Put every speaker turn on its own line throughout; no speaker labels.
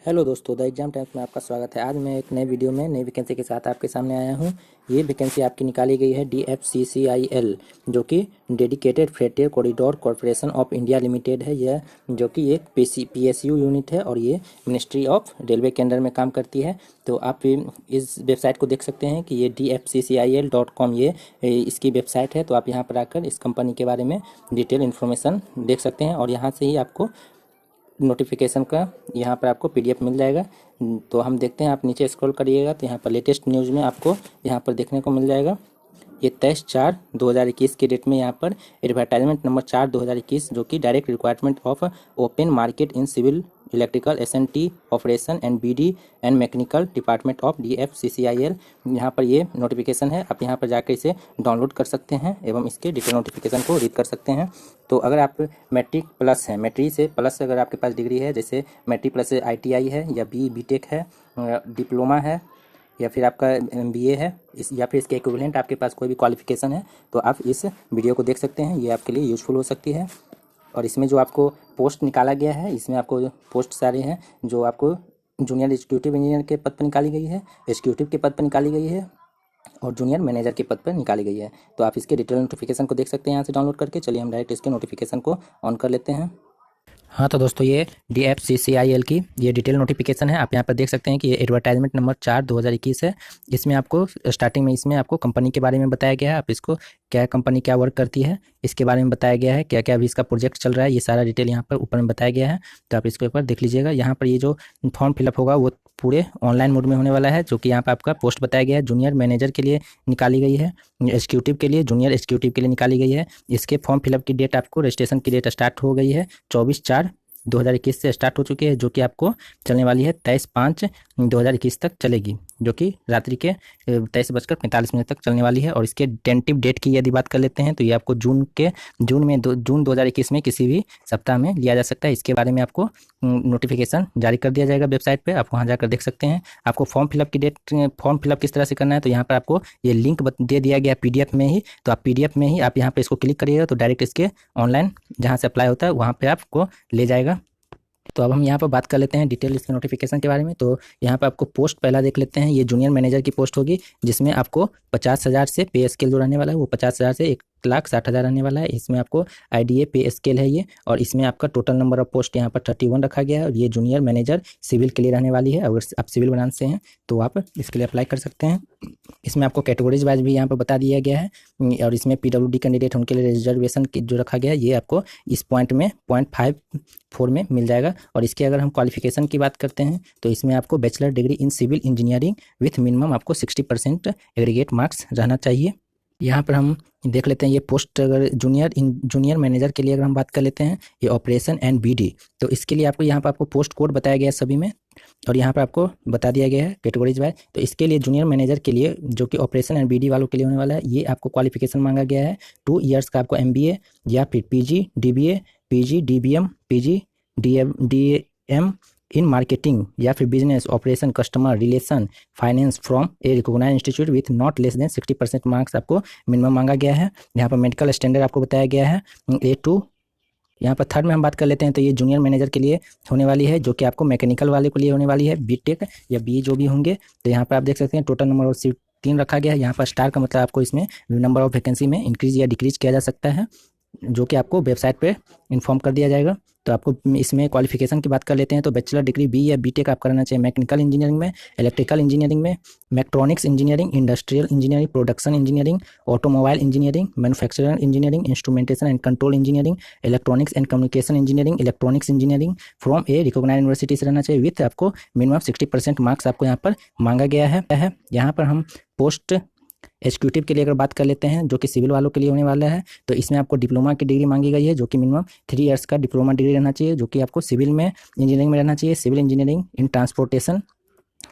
Hello दोस्तों, the exam times में आपका स्वागत है। आज मैं एक नए वीडियो में नई वैकेंसी के साथ आपके सामने आया हूं। ये वैकेंसी आपकी निकाली गई है DFCCIL, जो कि dedicated freight corridor corporation of India limited है। यह जो कि एक PSU यूनिट है और ये मिनिस्ट्री ऑफ रेलवे के अंडर में काम करती है। तो आप इस वेबसाइट को देख सकते हैं कि ये DFCCIL.com ये इसकी वेबसाइट है। तो आप यहाँ पर आकर इस कंपनी के बारे में डिटेल इन्फॉर्मेशन देख सकते हैं और यहाँ से ही आपको नोटिफिकेशन का यहाँ पर आपको PDF मिल जाएगा। तो हम देखते हैं, आप नीचे स्क्रॉल करिएगा तो यहाँ पर लेटेस्ट न्यूज़ में आपको यहाँ पर देखने को मिल जाएगा। ये 23/4/2021 के डेट में यहाँ पर एडवर्टाइजमेंट नंबर 4/2021, जो कि direct requirement of open market in civil electrical SNT operation and BD and mechanical department of DFCCIL, यहाँ पर ये नोटिफिकेशन है। आप यहाँ पर जाकर इसे डाउनलोड कर सकते हैं एवं इसके डिटेल नोटिफिकेशन को रीड कर सकते हैं। तो अगर आप मैट्रिक प्लस हैं, मैट्रिक से प्लस अगर आपके पास डिग्री है, जैसे मैट्रिक प्लस से ITI है या BTech है, डिप्लोमा है या फिर आपका MBA है, या फिर इसके इक्विवेलेंट आपके पास कोई भी क्वालिफिकेशन है, तो आप इस वीडियो को देख सकते हैं। ये आपके लिए यूज़फुल हो सकती है। और इसमें जो आपको पोस्ट निकाला गया है, इसमें आपको पोस्ट सारे हैं जो आपको जूनियर एग्जीक्यूटिव इंजीनियर के पद पर निकाली गई है, एग्जीक्यूटिव के पद पर निकाली गई है और जूनियर मैनेजर के पद पर निकाली गई है। तो आप इसके डिटेल नोटिफिकेशन को देख सकते हैं यहाँ से डाउनलोड करके। चलिए हम डायरेक्ट इसके नोटिफिकेशन को ऑन कर लेते हैं। हाँ तो दोस्तों, ये DFCCIL की ये डिटेल नोटिफिकेशन है। आप यहाँ पर देख सकते हैं कि ये एडवर्टाइजमेंट नंबर 4/2021 है। इसमें आपको स्टार्टिंग में इसमें आपको कंपनी के बारे में बताया गया है। आप इसको क्या कंपनी क्या वर्क करती है इसके बारे में बताया गया है, क्या क्या अभी इसका प्रोजेक्ट चल रहा है, ये सारा डिटेल यहाँ पर ऊपर में बताया गया है। तो आप इसको एक बार देख लीजिएगा। यहाँ पर ये जो फॉर्म फिलअप होगा वो पूरे ऑनलाइन मोड में होने वाला है, जो कि यहाँ पर आपका पोस्ट बताया गया है। जूनियर मैनेजर के लिए निकाली गई है, एग्जीक्यूटिव के लिए, जूनियर एग्जीक्यूटिव के लिए निकाली गई है। इसके फॉर्म फिलअप की डेट आपको रजिस्ट्रेशन की डेट स्टार्ट हो गई है 24/4/2021 से स्टार्ट हो चुकी है, जो कि आपको चलने वाली है 23/5/2021 तक चलेगी, जो कि रात्रि के 23:45 तक चलने वाली है। और इसके टेंटिव डेट की यदि बात कर लेते हैं तो ये आपको जून 2021 में किसी भी सप्ताह में लिया जा सकता है। इसके बारे में आपको नोटिफिकेशन जारी कर दिया जाएगा वेबसाइट पे, आप वहाँ जाकर देख सकते हैं। आपको फॉर्म फिलअप की डेट, फॉर्म फिलअप किस तरह से करना है, तो यहाँ पर आपको ये लिंक दे दिया गया PDF में ही। तो आप PDF में ही आप यहाँ पर इसको क्लिक करिएगा तो डायरेक्ट इसके ऑनलाइन जहाँ से अप्लाई होता है वहाँ पर आपको ले जाएगा। तो अब हम यहाँ पर बात कर लेते हैं डिटेल इसके नोटिफिकेशन के बारे में। तो यहाँ पर आपको पोस्ट पहला देख लेते हैं। ये जूनियर मैनेजर की पोस्ट होगी, जिसमें आपको 50,000 से पे स्केल जो रहने वाला है वो 50,000 से 1,60,000 रहने वाला है। इसमें आपको IDA पे स्केल है ये, और इसमें आपका टोटल नंबर ऑफ पोस्ट यहाँ पर 31 रखा गया है। और ये जूनियर मैनेजर सिविल के लिए रहने वाली है। अगर आप सिविल ब्रांच से हैं तो आप इसके लिए अप्लाई कर सकते हैं। इसमें आपको कैटेगरीज वाइज भी यहाँ पर बता दिया गया है। और इसमें PWD कैंडिडेट उनके लिए रिजर्वेशन जो रखा गया है ये आपको इस पॉइंट में 0.54 में मिल जाएगा। और इसके अगर हम क्वालिफिकेशन की बात करते हैं तो इसमें आपको bachelor degree in civil engineering with minimum आपको 60% एग्रीगेट मार्क्स रहना चाहिए। यहाँ पर हम देख लेते हैं ये पोस्ट, अगर जूनियर मैनेजर के लिए अगर हम बात कर लेते हैं, ये ऑपरेशन एंड BD, तो इसके लिए आपको यहाँ पर आपको पोस्ट कोड बताया गया है सभी में, और यहाँ पर आपको बता दिया गया है कैटेगरीज वाइज। तो इसके लिए जूनियर मैनेजर के लिए, जो कि ऑपरेशन एंड BD वालों के लिए होने वाला है, ये आपको क्वालिफिकेशन मांगा गया है 2 ईयर्स का आपको MBA या फिर PG DBA, PG DBM, PG DM in marketing या फिर business operation customer relation finance from a recognised institute with not less than 60% marks आपको मिनिमम मांगा गया है। यहाँ पर मेडिकल स्टैंडर्ड आपको बताया गया है A2। यहाँ पर थर्ड में हम बात कर लेते हैं तो ये जूनियर मैनेजर के लिए होने वाली है, जो कि आपको मैकेनिकल वाले के लिए होने वाली है, BTech या BE जो भी होंगे। तो यहाँ पर आप देख सकते हैं टोटल नंबर ऑफ सीट 3 रखा गया है। यहाँ पर स्टार का मतलब आपको इसमें नंबर ऑफ वैकेंसी में इंक्रीज या डिक्रीज किया जा सकता है, जो कि आपको वेबसाइट पे इन्फॉर्म कर दिया जाएगा। तो आपको इसमें क्वालिफिकेशन की बात कर लेते हैं तो बैचलर डिग्री BE या BTech आप करना चाहिए मैकेनिकल इंजीनियरिंग में, इलेक्ट्रिकल इंजीनियरिंग में, electronics engineering, industrial engineering, production engineering, automobile engineering, manufacturing engineering, instrumentation and control engineering, electronics and communication engineering, electronics engineering from a recognised university से रहना चाहिए with आपको मिनिमम 60% मार्क्स आपको यहाँ पर मांगा गया है। यहाँ पर हम पोस्ट एग्जीक्यूटिव के लिए अगर बात कर लेते हैं, जो कि सिविल वालों के लिए होने वाला है, तो इसमें आपको डिप्लोमा की डिग्री मांगी गई है, जो कि मिनिमम 3 ईयर्स का डिप्लोमा डिग्री रहना चाहिए, जो कि आपको सिविल में इंजीनियरिंग में रहना चाहिए। Civil engineering in transportation,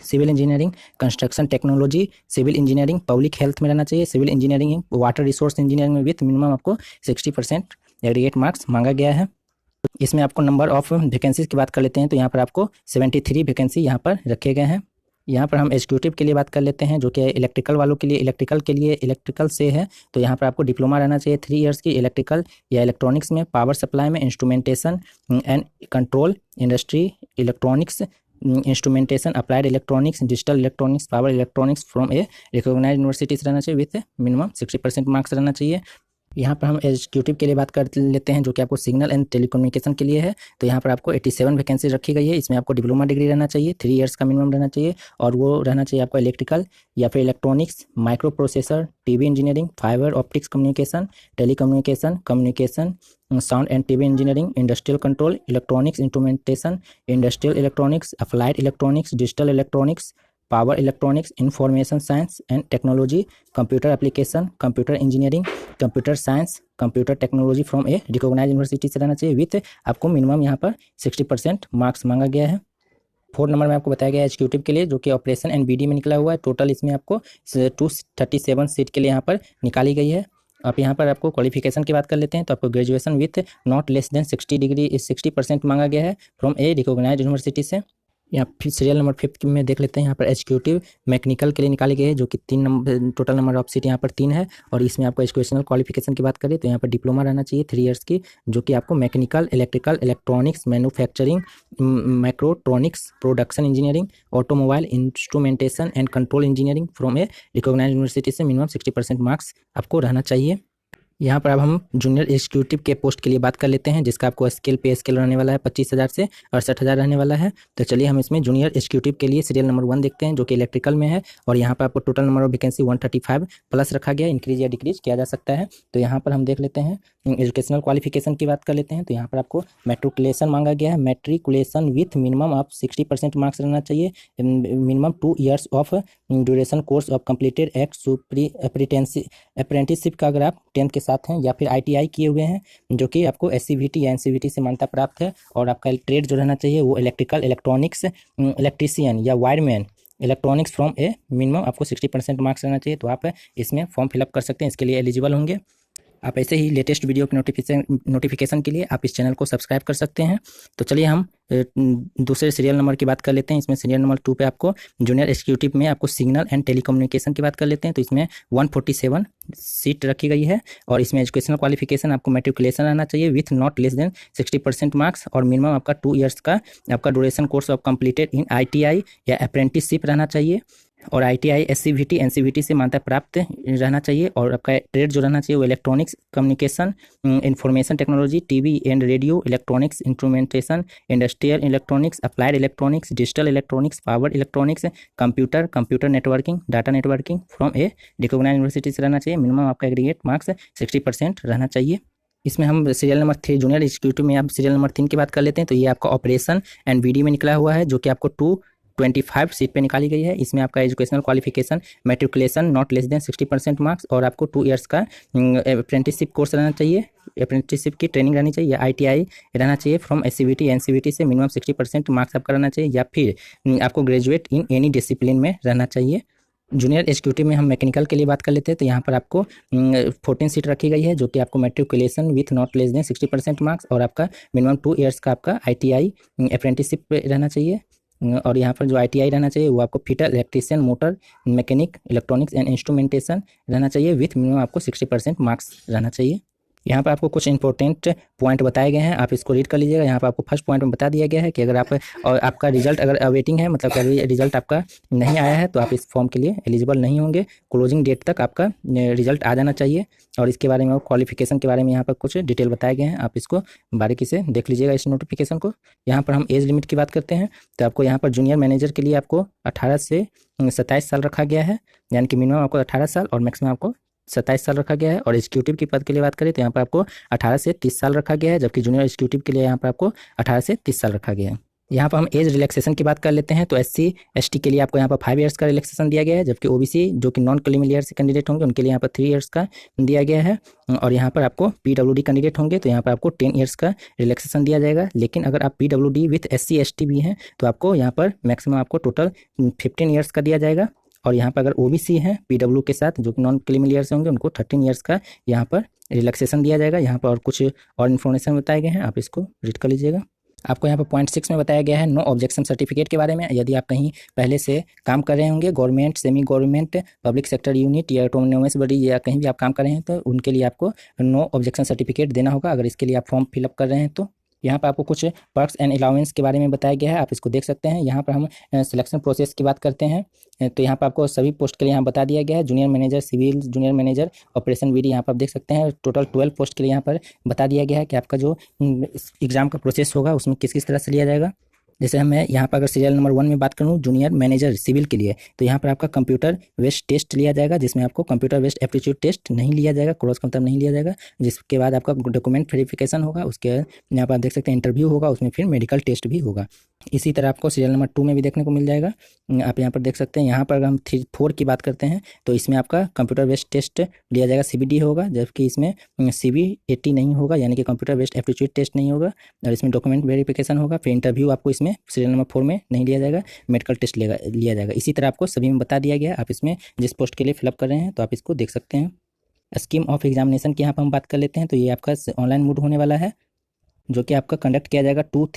civil engineering construction technology, civil engineering public health में रहना चाहिए, civil engineering water resource engineering में विथ मिनिमम आपको 60% एग्रीगेट मार्क्स मांगा गया है। इसमें आपको नंबर ऑफ वैकेंसीज की बात कर लेते हैं तो यहाँ पर आपको 73 वैकेंसी यहाँ पर रखे गए हैं। यहाँ पर हम एग्जीक्यूटिव के लिए बात कर लेते हैं, जो कि इलेक्ट्रिकल वालों के लिए, इलेक्ट्रिकल से है, तो यहाँ पर आपको डिप्लोमा रहना चाहिए 3 ईयर्स की इलेक्ट्रिकल या इलेक्ट्रॉनिक्स में, पावर सप्लाई में, instrumentation and control, industry, electronics instrumentation, applied electronics, digital electronics, power electronics from a recognised university से रहना चाहिए विथ मिनिमम 60% मार्क्स रहना चाहिए। यहाँ पर हम एग्जीक्यूटिव के लिए बात कर लेते हैं, जो कि आपको सिग्नल एंड टेलीकम्युनिकेशन के लिए है। तो यहाँ पर आपको 87 वैकेंसी रखी गई है। इसमें आपको डिप्लोमा डिग्री रहना चाहिए, 3 इयर्स का मिनिमम रहना चाहिए, और वो रहना चाहिए आपको इलेक्ट्रिकल या फिर electronics, microprocessor, TV engineering, fibre optics communication, telecommunication, communication, sound and TV engineering, industrial control, electronics instrumentation, industrial electronics, applied electronics, digital electronics, power electronics, information science and technology, computer application, computer engineering, computer science, computer technology from a recognised university से रहना चाहिए with आपको minimum यहाँ पर 60% marks मांगा गया है। 4 number में आपको बताया गया है एग्जीक्यूटिव के लिए, जो कि ऑपरेशन एंड बीडी में निकला हुआ है। टोटल इसमें आपको 237 सीट के लिए यहाँ पर निकाली गई है। आप यहाँ पर आपको क्वालिफिकेशन की बात कर लेते हैं, तो आपको graduation with not less than 60% मांगा गया है फ्रॉम ए रिकॉग्नाइज्ड यूनिवर्सिटी से। यहाँ फिर सीरियल नंबर 5 में देख लेते हैं। यहाँ पर एग्जीक्यूटिव मैकेनिकल के लिए निकाले गए हैं, जो कि 3 number, total number of seat यहाँ पर 3 है। और इसमें आपको एजुकेशनल क्वालिफिकेशन की बात करें तो यहाँ पर डिप्लोमा रहना चाहिए 3 इयर्स की, जो कि आपको mechanical, electrical, electronics, manufacturing, mechatronics, production engineering, automobile, instrumentation and control engineering from a recognised university से मिनिमम 60% मार्क्स आपको रहना चाहिए। यहाँ पर अब हम जूनियर एग्जीक्यूटिव के पोस्ट के लिए बात कर लेते हैं, जिसका आपको पे स्केल रहने वाला है 25,000 से 68,000 रहने वाला है। तो चलिए हम इसमें जूनियर एग्जीक्यूटिव के लिए सीरियल नंबर 1 देखते हैं, जो कि इलेक्ट्रिकल में है। और यहाँ पर आपको total number of vacancy 135 plus रखा गया, इंक्रीज या डिक्रीज किया जा सकता है। तो यहाँ पर हम देख लेते हैं एजुकेशनल क्वालिफिकेशन की बात कर लेते हैं। तो यहाँ पर आपको मैट्रिकुलेशन मांगा गया है, मैट्रिकुलेशन विथ मिनिमम आप 60% मार्क्स रहना चाहिए, minimum 2 years of duration course of completed act सुप्री अप्रेंटिसशिप का अगर आप 10th के साथ हैं, या फिर ITI किए हुए हैं, जो कि आपको SCVT या NCVT से मान्यता प्राप्त है। और आपका ट्रेड जो रहना चाहिए वो इलेक्ट्रिकल, इलेक्ट्रॉनिक्स, इलेक्ट्रीशियन या wireman, electronics from A minimum आपको 60% मार्क्स रहना चाहिए। तो आप इसमें फॉर्म फिलअप कर सकते हैं, इसके लिए एलिजिबल होंगे। आप ऐसे ही लेटेस्ट वीडियो की नोटिफिकेशन के लिए आप इस चैनल को सब्सक्राइब कर सकते हैं। तो चलिए हम दूसरे सीरियल नंबर की बात कर लेते हैं। इसमें सीरियल नंबर 2 पे आपको जूनियर एग्जीक्यूटिव में आपको सिग्नल एंड टेलीकम्युनिकेशन की बात कर लेते हैं। तो इसमें 147 सीट रखी गई है, और इसमें एजुकेशनल क्वालिफिकेशन आपको मैट्रिकुलेशन रहना चाहिए with not less than 60% marks, और मिनिमम आपका 2 इयर्स का आपका duration course of completed in ITI या अप्रेंटिसशिप रहना चाहिए, और ITI, SCVT, NCVT से मान्यता प्राप्त रहना चाहिए। और आपका ट्रेड जो रहना चाहिए वो electronics, communication, information technology, TV and radio, electronics, instrumentation, industrial electronics, applied electronics, digital electronics, power electronics, computer networking, data networking from a recognised university से रहना चाहिए। मिनिमम आपका एग्रीगेट मार्क्स 60% रहना चाहिए। इसमें हम सीरियल नंबर 3 जूनियर एग्जीक्यूटिव में आप सीरियल नंबर 3 की बात कर लेते हैं। तो ये आपका ऑपरेशन एंड BD में निकला हुआ है, जो कि आपको 225 सीट पे निकाली गई है। इसमें आपका educational qualification matriculation not less than 60% marks, और आपको 2 इयर्स का अप्रेंटिसशिप कोर्स रहना चाहिए, अप्रेंटिसशिप की ट्रेनिंग रहनी चाहिए, या ITI रहना चाहिए फ्रॉम SCVT, NCVT से मिनिमम 60% मार्क्स आपका रहना चाहिए, या फिर आपको ग्रेजुएट इन एनी डिसिप्लिन में रहना चाहिए। जूनियर एग्जीक्यूटिव में हम मैकेनिकल के लिए बात कर लेते हैं। तो यहाँ पर आपको 14 सीट रखी गई है, जो कि आपको matriculation with not less than 60% marks, और आपका मिनिमम 2 इयर्स का आपका ITI अप्रेंटिसशिप रहना चाहिए। और यहाँ पर जो ITI रहना चाहिए वो आपको fitter, electrician, motor mechanic, electronics and instrumentation रहना चाहिए विथ मिनिमम आपको 60% मार्क्स रहना चाहिए। यहाँ पर आपको कुछ इंपॉर्टेंट पॉइंट बताए गए हैं, आप इसको रीड कर लीजिएगा। यहाँ पर आपको फर्स्ट पॉइंट में बता दिया गया है कि अगर आप और आपका रिजल्ट अगर अवेटिंग है, मतलब अभी रिजल्ट आपका नहीं आया है, तो आप इस फॉर्म के लिए एलिजिबल नहीं होंगे। क्लोजिंग डेट तक आपका रिजल्ट आ जाना चाहिए। और इसके बारे में और क्वालिफिकेशन के बारे में यहाँ पर कुछ डिटेल बताए गए हैं, आप इसको बारीकी से देख लीजिएगा इस नोटिफिकेशन को। यहाँ पर हम एज लिमिट की बात करते हैं। तो आपको यहाँ पर जूनियर मैनेजर के लिए आपको 18 से 27 साल रखा गया है, यानी कि मिनिमम आपको 18 साल और मैक्सिमम आपको 27 साल रखा गया है। और एग्जीक्यूटिव की पद के लिए बात करें तो यहाँ पर आपको 18 से 30 साल रखा गया है, जबकि जूनियर एग्जीक्यूटिव के लिए यहाँ पर आपको 18 से 30 साल रखा गया है। यहाँ पर हम एज रिलैक्सेशन की बात कर लेते हैं। तो SC ST के लिए आपको यहाँ पर 5 इयर्स का रिलैक्सेशन दिया गया है, जबकि OBC जो कि नॉन क्रीमी लेयर से कैंडिडेट होंगे उनके लिए यहाँ पर 3 इयर्स का दिया गया है। और यहाँ पर आपको PWD कैंडिडेट होंगे तो यहाँ पर आपको 10 इयर्स का रिलैक्सेशन दिया जाएगा। लेकिन अगर आप PWD विथ SC ST भी हैं तो आपको यहाँ पर मैक्सिमम आपको टोटल 15 इयर्स का दिया जाएगा। और यहाँ पर अगर OBC हैं PW के साथ जो कि नॉन क्रीमी लेयर से होंगे उनको 13 इयर्स का यहाँ पर रिलैक्सेशन दिया जाएगा। यहाँ पर और कुछ और इन्फॉर्मेशन बताए गए हैं, आप इसको रीड कर लीजिएगा। आपको यहाँ पर पॉइंट 6 में बताया गया है नो ऑब्जेक्शन सर्टिफिकेट के बारे में। यदि आप कहीं पहले से काम कर रहे होंगे, government, semi government, public sector unit या ऑटोनोमस बॉडी या कहीं भी आप काम कर रहे हैं, तो उनके लिए आपको नो ऑब्जेक्शन सर्टिफिकेट देना होगा, अगर इसके लिए आप फॉर्म फिलअप कर रहे हैं तो। यहाँ पर आपको कुछ पर्क्स एंड अलाउंस के बारे में बताया गया है, आप इसको देख सकते हैं। यहाँ पर हम सिलेक्शन प्रोसेस की बात करते हैं, तो यहाँ पर आपको सभी पोस्ट के लिए यहाँ बता दिया गया है। Junior manager civil, junior manager operation BD, यहाँ पर आप देख सकते हैं टोटल 12 पोस्ट के लिए यहाँ पर बता दिया गया है कि आपका जो एग्जाम का प्रोसेस होगा उसमें किस किस तरह से लिया जाएगा। जैसे मैं यहाँ पर अगर सीरियल नंबर 1 में बात करूँ जूनियर मैनेजर सिविल के लिए, तो यहाँ पर आपका कंप्यूटर बेस्ड टेस्ट लिया जाएगा, जिसमें आपको कंप्यूटर बेस्ड एप्टीट्यूड टेस्ट नहीं लिया जाएगा, क्रॉस का मतलब नहीं लिया जाएगा। जिसके बाद आपका डॉक्यूमेंट वेरिफिकेशन होगा, उसके यहाँ पर आप देख सकते हैं इंटरव्यू होगा, उसमें फिर मेडिकल टेस्ट भी होगा। इसी तरह आपको सीरियल नंबर 2 में भी देखने को मिल जाएगा। आप यहाँ पर देख सकते हैं। यहाँ पर अगर हम 4 की बात करते हैं तो इसमें आपका कंप्यूटर बेस्ड टेस्ट लिया जाएगा, CBD होगा, जबकि इसमें CBAT नहीं होगा, यानी कि कंप्यूटर बेस्ड एप्टीट्यूड टेस्ट नहीं होगा, और इसमें डॉक्यूमेंट वेरिफिकेशन होगा। फिर इंटरव्यू आपको इसमें सीरियल नंबर 4 में नहीं लिया जाएगा, मेडिकल टेस्ट लिया जाएगा। इसी तरह आपको सभी में बता दिया गया है। आप इसमें जिस पोस्ट के लिए फिलअप कर रहे हैं तो आप इसको देख सकते हैं। स्कीम ऑफ एग्जामिनेशन की यहाँ पर हम बात कर लेते हैं, तो ये आपका ऑनलाइन मोड होने वाला है, जो कि आपका कंडक्ट किया जाएगा 2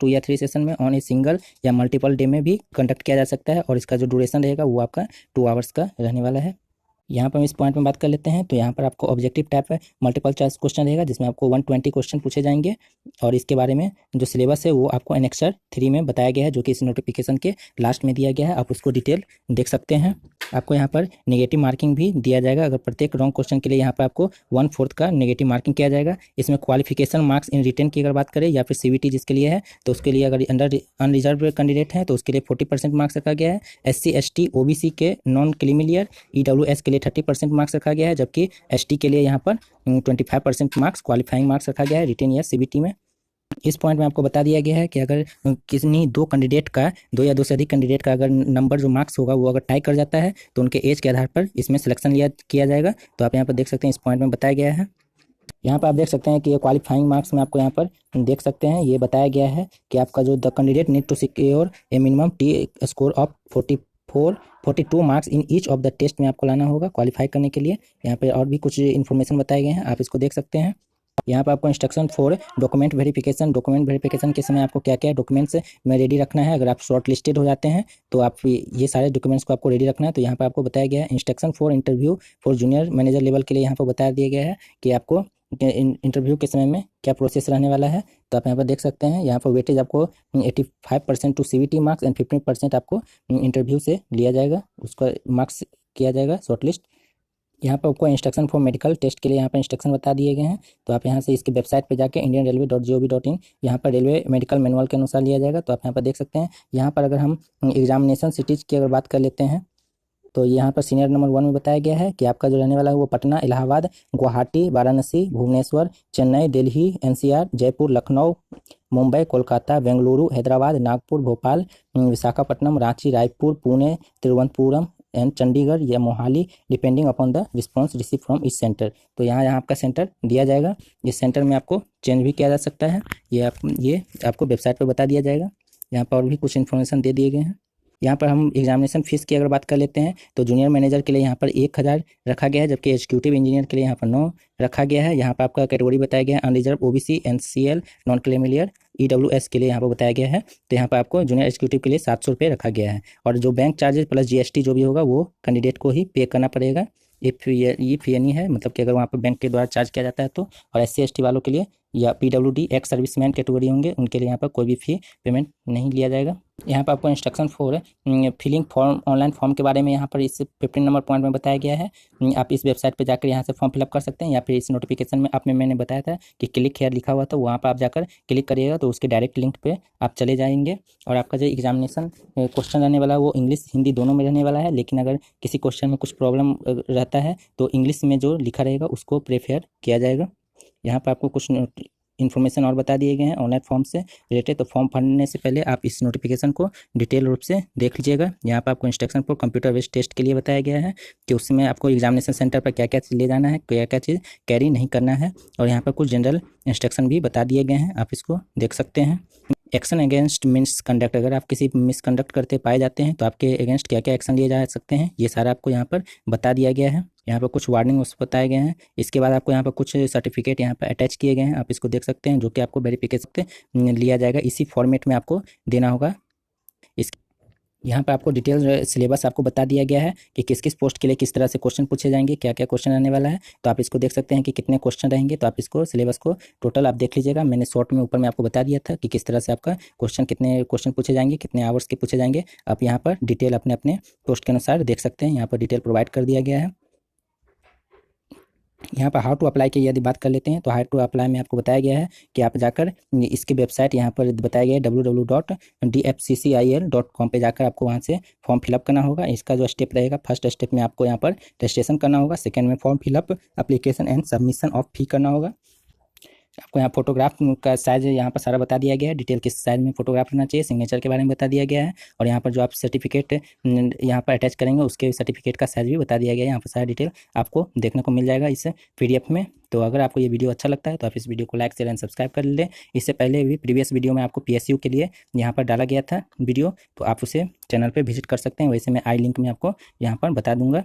या 3 सेशन में ऑन ए सिंगल या मल्टीपल डे में भी कंडक्ट किया जा सकता है, और इसका जो ड्यूरेशन रहेगा वो आपका 2 आवर्स का रहने वाला है। यहाँ पर हम इस पॉइंट में बात कर लेते हैं, तो यहाँ पर आपको ऑब्जेक्टिव टाइप है मल्टीपल चॉइस क्वेश्चन रहेगा, जिसमें आपको 120 क्वेश्चन पूछे जाएंगे, और इसके बारे में जो सिलेबस है वो आपको एनेक्सर 3 में बताया गया है, जो कि इस नोटिफिकेशन के लास्ट में दिया गया है। आप उसको डिटेल देख सकते हैं। आपको यहाँ पर नेगेटिव मार्किंग भी दिया जाएगा, अगर प्रत्येक रॉन्ग क्वेश्चन के लिए यहाँ पर आपको 1/4 का नेगेटिव मार्किंग किया जाएगा। इसमें क्वालिफिकेशन मार्क्स इन रिटर्न की अगर बात करें या फिर CVT जिसके लिए है, तो उसके लिए अगर अंडर अनरिजर्व कैंडिडेट है तो उसके लिए 40% मार्क्स रखा गया है। SC ST OBC के नॉन क्रीमिलियर EWS के लिए 30% मार्क्स रखा गया है, जबकि ST के लिए यहाँ पर 25% मार्क्स क्वालिफाइंग मार्क्स रखा गया है रिटर्न या CBT में। इस पॉइंट में आपको बता दिया गया है कि अगर किसी 2 कैंडिडेट का 2 या 2 से अधिक कैंडिडेट का अगर नंबर जो मार्क्स होगा वो अगर टाई कर जाता है तो उनके एज के आधार पर इसमें सिलेक्शन किया जाएगा। तो आप यहाँ पर देख सकते हैं इस पॉइंट में बताया गया है। यहाँ पर आप देख सकते हैं कि ये क्वालिफाइंग मार्क्स में आपको यहाँ पर देख सकते हैं, ये बताया गया है कि आपका जो the candidate need to secure a minimum T score of 42 marks in each of the test में आपको लाना होगा क्वालिफाई करने के लिए। यहाँ पे और भी कुछ इन्फॉर्मेशन बताए गए हैं, आप इसको देख सकते हैं। यहाँ पर आपको इंस्ट्रक्शन फॉर डॉक्यूमेंट वेरिफिकेशन के समय आपको क्या क्या डॉक्यूमेंट्स में रेडी रखना है। अगर आप शॉर्ट लिस्टेड हो जाते हैं तो आप ये सारे डॉक्यूमेंट्स को आपको रेडी रखना है। तो यहाँ पर आपको बताया गया है instruction for interview for junior manager level के लिए यहाँ पर बता दिया गया है कि आपको इंटरव्यू के समय में क्या प्रोसेस रहने वाला है। तो आप यहाँ पर देख सकते हैं, यहाँ पर वेटेज आपको 85% टू CVT मार्क्स एंड 15% आपको इंटरव्यू से लिया जाएगा, उसका मार्क्स किया जाएगा शॉर्टलिस्ट। यहाँ पर आपको इंस्ट्रक्शन फॉर मेडिकल टेस्ट के लिए यहाँ पर इंस्ट्रक्शन बता दिए गए हैं। तो आप यहाँ से इसकी वेबसाइट पे जाके indianrailway.gov.in यहाँ पर रेलवे मेडिकल मैनुअल के अनुसार लिया जाएगा। तो आप यहाँ पर देख सकते हैं। यहाँ पर अगर हम एग्जामिनेशन सिटीज़ की अगर बात कर लेते हैं तो यहाँ पर सीनियर नंबर 1 में बताया गया है कि आपका जो रहने वाला है वो पटना, इलाहाबाद, गुवाहाटी, वाराणसी, भुवनेश्वर, चेन्नई, दिल्ली, NCR, जयपुर, लखनऊ, मुंबई, कोलकाता, बेंगलुरु, हैदराबाद, नागपुर, भोपाल, विशाखापट्टनम, रांची, रायपुर, पुणे, तिरुवनंतपुरम एंड चंडीगढ़ या Mohali depending upon the response receive from इस सेंटर। तो यहाँ आपका सेंटर दिया जाएगा, इस सेंटर में आपको चेंज भी किया जा सकता है, ये आपको वेबसाइट पर बता दिया जाएगा। यहाँ पर और भी कुछ इन्फॉर्मेशन दे दिए गए हैं। यहाँ पर हम एग्जामिनेशन फीस की अगर बात कर लेते हैं तो जूनियर मैनेजर के लिए यहाँ पर 1000 रखा गया है, जबकि एग्जीक्यूटिव इंजीनियर के लिए यहाँ पर 9 रखा गया है। यहाँ पर आपका कैटेगरी बताया गया है unreserved OBC NCL non creamy layer EWS के लिए यहाँ पर बताया गया है। तो यहाँ पर आपको जूनियर एग्जीक्यूटिव के लिए 700 रुपये रखा गया है, और जो बैंक चार्जेस प्लस GST जो भी होगा वो कैंडिडेट को ही पे करना पड़ेगा। ये फी नहीं है, मतलब कि अगर वहाँ पर बैंक के द्वारा चार्ज किया जाता है तो। और SC ST वालों के लिए या PWD एक्स सर्विसमैन कैटेगरी होंगे उनके लिए यहाँ पर कोई भी फी पेमेंट नहीं लिया जाएगा। यहाँ पर आपको instruction for filling form online form के बारे में यहाँ पर इस 15 नंबर पॉइंट में बताया गया है। आप इस वेबसाइट पर जाकर यहाँ से फॉर्म फिलअप कर सकते हैं, या फिर इस नोटिफिकेशन में मैंने बताया था कि क्लिक हेयर लिखा हुआ था, वहाँ पर आप जाकर क्लिक करिएगा तो उसके डायरेक्ट लिंक पे आप चले जाएंगे। और आपका जो एग्जामिनेशन क्वेश्चन रहने वाला है वो इंग्लिश हिंदी दोनों में रहने वाला है, लेकिन अगर किसी क्वेश्चन में कुछ प्रॉब्लम रहता है तो इंग्लिश में जो लिखा रहेगा उसको प्रेफर किया जाएगा। यहाँ पर आपको कुछ इन्फॉर्मेशन और बता दिए गए हैं ऑनलाइन फॉर्म से रिलेटेड। तो फॉर्म भरने से पहले आप इस नोटिफिकेशन को डिटेल रूप से देख लीजिएगा। यहाँ पर आपको instruction for computer based test के लिए बताया गया है कि उसमें आपको एग्जामिनेशन सेंटर पर क्या क्या चीज़ ले जाना है, क्या क्या चीज़ कैरी नहीं करना है, और यहाँ पर कुछ जनरल इंस्ट्रक्शन भी बता दिए गए हैं, आप इसको देख सकते हैं। एक्शन अगेंस्ट मिसकंडक्ट, अगर आप किसी मिसकंडक्ट करते पाए जाते हैं तो आपके अगेंस्ट क्या क्या एक्शन लिए जा सकते हैं, ये सारा आपको यहाँ पर बता दिया गया है। यहाँ पर कुछ वार्निंग उस बताए गए हैं। इसके बाद आपको यहाँ पर कुछ सर्टिफिकेट यहाँ पर अटैच किए गए हैं, आप इसको देख सकते हैं, जो कि आपको वेरिफिकेशन लिया जाएगा। इसी फॉर्मेट में आपको देना होगा। यहाँ पर आपको डिटेल सिलेबस आपको बता दिया गया है कि किस किस पोस्ट के लिए किस तरह से क्वेश्चन पूछे जाएंगे, क्या क्या क्वेश्चन आने वाला है। तो आप इसको देख सकते हैं कि कितने क्वेश्चन रहेंगे। तो आप इसको सिलेबस को टोटल आप देख लीजिएगा। मैंने शॉर्ट में ऊपर में आपको बता दिया था कि किस तरह से आपका क्वेश्चन, कितने क्वेश्चन पूछे जाएंगे, कितने आवर्स के पूछे जाएंगे। आप यहाँ पर डिटेल अपने अपने पोस्ट के अनुसार देख सकते हैं। यहाँ पर डिटेल प्रोवाइड कर दिया गया है। यहाँ पर हाउ टू अप्लाई की यदि बात कर लेते हैं तो हाउ टू अप्लाई में आपको बताया गया है कि आप जाकर इसकी वेबसाइट यहाँ पर बताया गया है www.dfccil.com पे जाकर आपको वहाँ से फॉर्म फिलअप करना होगा। इसका जो स्टेप रहेगा, फर्स्ट स्टेप में आपको यहाँ पर रजिस्ट्रेशन करना होगा, सेकंड में form fill up, application and submission of fee करना होगा। आपको यहाँ फोटोग्राफ का साइज यहाँ पर सारा बता दिया गया है, डिटेल किस साइज में फोटोग्राफ रहना चाहिए, सिग्नेचर के बारे में बता दिया गया है। और यहाँ पर जो आप सर्टिफिकेट यहाँ पर अटैच करेंगे उसके सर्टिफिकेट का साइज भी बता दिया गया है। यहाँ पर सारा डिटेल आपको देखने को मिल जाएगा इस PDF में। तो अगर आपको ये वीडियो अच्छा लगता है तो आप इस वीडियो को लाइक शेयर एंड सब्सक्राइब कर लें। इससे पहले भी प्रीवियस वीडियो में आपको PSU के लिए यहाँ पर डाला गया था वीडियो, तो आप उसे चैनल पर विजिट कर सकते हैं। वैसे मैं आई लिंक में आपको यहाँ पर बता दूंगा।